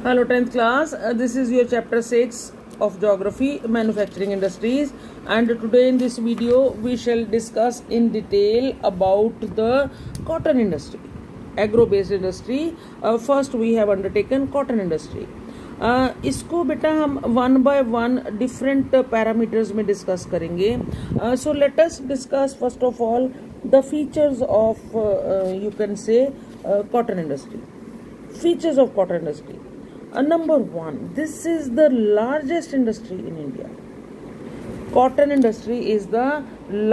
Hello 10th class, this is your chapter 6 of geography, manufacturing industries, and today in this video we shall discuss in detail about the cotton industry, agro based industry. First we have undertaken cotton industry. इसको बेटा हम one by one different parameters में discuss करेंगे. So let us discuss first of all the features of you can say cotton industry. Features of cotton industry. Number one, this is the largest industry in India. Cotton industry is the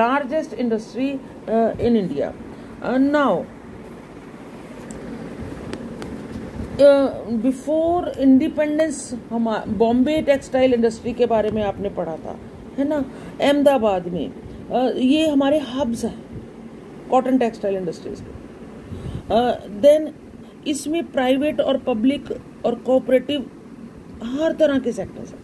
largest industry in India. Now, before independence हम Bombay textile industry के बारे में आपने पढ़ा था, है ना. अहमदाबाद में ये हमारे हब्स हैं कॉटन टेक्सटाइल इंडस्ट्रीज के. देन इसमें प्राइवेट और पब्लिक और कोऑपरेटिव हर तरह के सेक्टर्स हैं.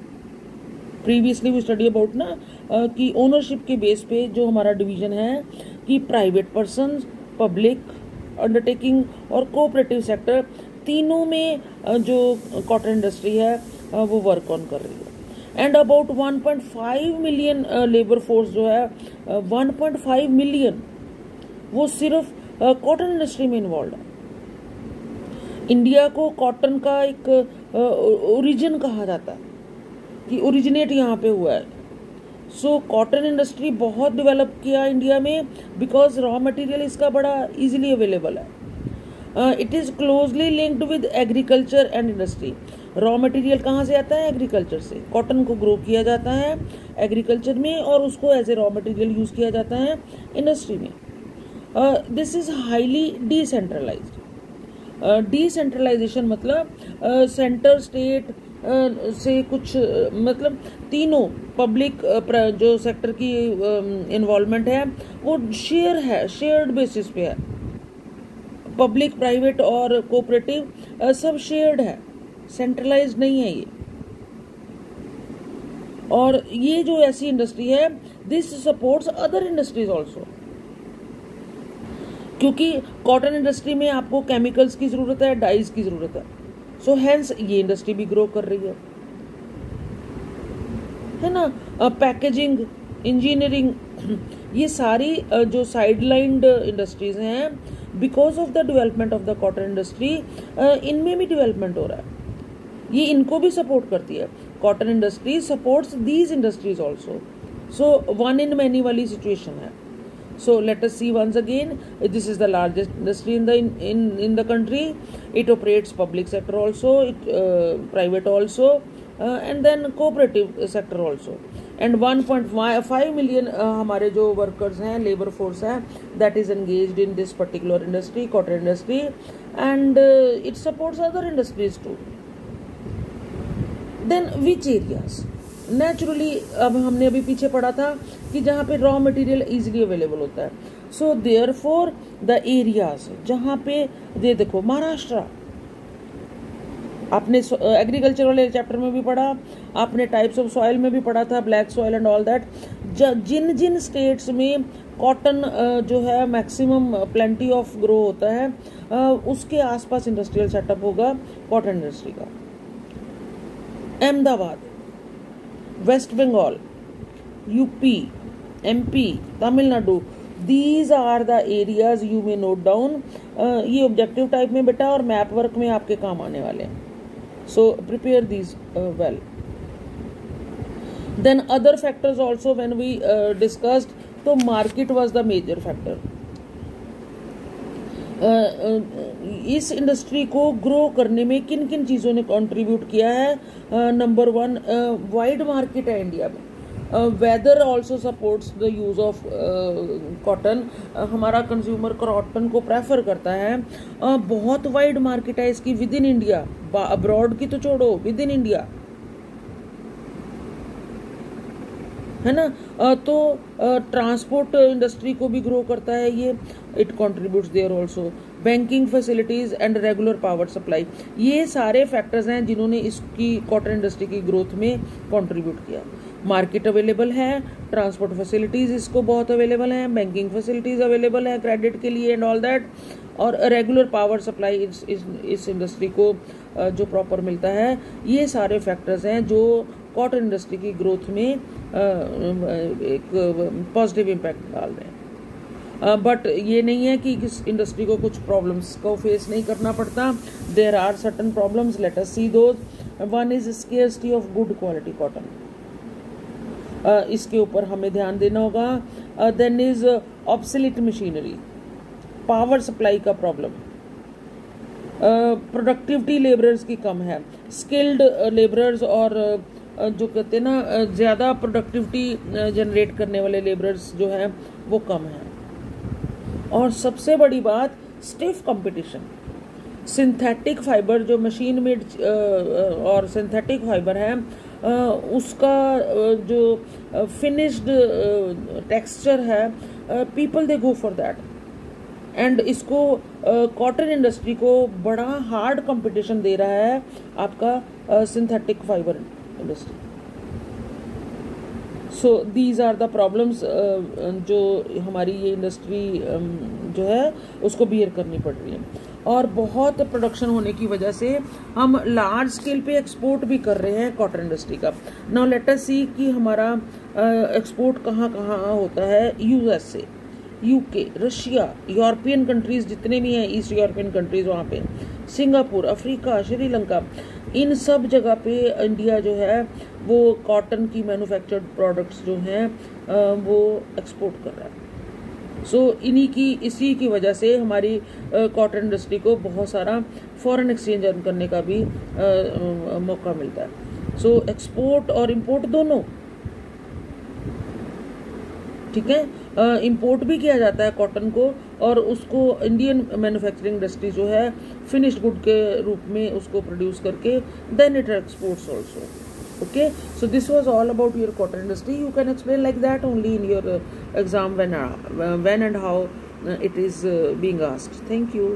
प्रीवियसली वी स्टडी अबाउट ना कि ओनरशिप के बेस पे जो हमारा डिवीजन है कि प्राइवेट पर्सन, पब्लिक अंडरटेकिंग और कोऑपरेटिव सेक्टर तीनों में जो कॉटन इंडस्ट्री है वो वर्क ऑन कर रही है. And about 1.5 million labour force जो है 1.5 मिलियन वो सिर्फ कॉटन इंडस्ट्री में इन्वॉल्व है. इंडिया को कॉटन का एक ओरिजिन कहा जाता है कि ओरिजिनेट यहाँ पे हुआ है. सो कॉटन इंडस्ट्री बहुत डेवलप किया इंडिया में बिकॉज रॉ मटेरियल इसका बड़ा इजीली अवेलेबल है. It is closely linked with agriculture and industry. Raw material कहाँ से आता है? एग्रीकल्चर से. कॉटन को ग्रो किया जाता है एग्रीकल्चर में और उसको as a raw material use किया जाता है इंडस्ट्री में. This is highly decentralised. Decentralisation मतलब सेंटर स्टेट से कुछ मतलब तीनों पब्लिक जो सेक्टर की इन्वॉल्वमेंट है वो शेयर्ड बेसिस पे है. पब्लिक, प्राइवेट और कोऑपरेटिव सब शेयर्ड है, सेंट्रलाइज्ड नहीं है ये. और ये जो ऐसी इंडस्ट्री है this supports other industries also. क्योंकि कॉटन इंडस्ट्री में आपको केमिकल्स की जरूरत है, डाइज की जरूरत है. सो हेंस ये इंडस्ट्री भी ग्रो कर रही है ना. पैकेजिंग, इंजीनियरिंग, ये सारी जो साइडलाइंड इंडस्ट्रीज हैं because of the development of the cotton industry इनमें भी डेवलपमेंट हो रहा है. ये इनको भी सपोर्ट करती है. Cotton industry supports these industries also. So one in many वाली सिचुएशन है. So let us see once again. This is the largest industry in the country. It operates public sector also, private also, and then cooperative sector also. And 1.5 million हमारे जो workers हैं, labor force है, that is engaged in this particular industry, cotton industry, and it supports other industries too. Then which areas? Naturally अब हमने अभी पीछे पढ़ा था कि जहाँ पे रॉ मटेरियल इजीली अवेलेबल होता है. सो देयरफॉर द एरियाज जहाँ पे ये देखो महाराष्ट्र, आपने एग्रीकल्चर वाले चैप्टर में भी पढ़ा, आपने टाइप्स ऑफ सॉइल में भी पढ़ा था, black soil and all that. जिन जिन स्टेट्स में कॉटन जो है मैक्सिमम प्लेंटी ऑफ ग्रो होता है उसके आसपास इंडस्ट्रियल सेटअप होगा कॉटन इंडस्ट्री का. Ahmedabad, West Bengal, UP, MP, Tamil Nadu, these are the areas you may note down. ये ऑब्जेक्टिव टाइप में बेटा और मैप वर्क में आपके काम आने वाले हैं. So prepare these well. Then other factors also when we discussed, तो market was the major factor. इस इंडस्ट्री को ग्रो करने में किन किन चीज़ों ने कंट्रीब्यूट किया है? नंबर वन, वाइड मार्केट है इंडिया में. Weather also supports the use of cotton. हमारा कंज्यूमर कॉटन को प्रेफर करता है. बहुत वाइड मार्केट है इसकी विद इन इंडिया. अब्रॉड की तो छोड़ो, विद इन इंडिया, है ना. तो ट्रांसपोर्ट इंडस्ट्री को भी ग्रो करता है ये. It contributes there also. Banking facilities and regular power supply, ये सारे फैक्टर्स हैं जिन्होंने इसकी कॉटन इंडस्ट्री की ग्रोथ में कंट्रीब्यूट किया. मार्केट अवेलेबल है, ट्रांसपोर्ट फैसिलिटीज इसको बहुत अवेलेबल हैं, बैंकिंग फैसिलिटीज अवेलेबल है क्रेडिट के लिए एंड ऑल दैट. और रेगुलर पावर सप्लाई इस इंडस्ट्री को जो प्रॉपर मिलता है, ये सारे फैक्टर्स हैं जो कॉटन इंडस्ट्री की ग्रोथ में एक पॉजिटिव इम्पैक्ट डाल रहे हैं। बट ये नहीं है कि इस इंडस्ट्री को कुछ प्रॉब्लम्स को फेस नहीं करना पड़ता। There are certain problems, let us see those. One is scarcity of good quality cotton, इसके ऊपर हमें ध्यान देना होगा। Then is obsolete machinery, power supply का प्रॉब्लम, प्रोडक्टिविटी लेबरर्स की कम है, स्किल्ड लेबरर्स और जो कहते हैं ना ज़्यादा प्रोडक्टिविटी जनरेट करने वाले लेबरर्स जो हैं वो कम हैं। और सबसे बड़ी बात स्टिफ कंपटीशन। सिंथेटिक फाइबर जो मशीन मेड और सिंथेटिक फाइबर है उसका जो फिनिश्ड टेक्सचर है, people they go for that, and इसको कॉटन इंडस्ट्री को बड़ा हार्ड कंपटीशन दे रहा है आपका synthetic fibre industry. So these are the problems जो हमारी ये इंडस्ट्री जो है उसको बियर करनी पड़ रही है। और बहुत प्रोडक्शन होने की वजह से हम लार्ज स्केल पे एक्सपोर्ट भी कर रहे हैं कॉटन इंडस्ट्री का। नाउ लेट अस सी कि हमारा एक्सपोर्ट कहाँ कहाँ होता है। USA, UK, Russia, European countries जितने भी हैं, ईस्ट यूरोपियन कंट्रीज, वहाँ पे सिंगापुर, अफ्रीका, श्रीलंका, इन सब जगह पे इंडिया जो है वो कॉटन की मैन्युफैक्चर्ड प्रोडक्ट्स जो हैं वो एक्सपोर्ट कर रहा है। सो इसी की वजह से हमारी कॉटन इंडस्ट्री को बहुत सारा फॉरेन एक्सचेंज अर्न करने का भी मौका मिलता है। सो एक्सपोर्ट और इंपोर्ट दोनों, ठीक है। इंपोर्ट भी किया जाता है कॉटन को और उसको इंडियन मैन्युफैक्चरिंग इंडस्ट्री जो है फिनिश्ड गुड के रूप में उसको प्रोड्यूस करके then it exports also. Okay, so this was all about your cotton industry. You can explain like that only in your exam when and how it is being asked. Thank you.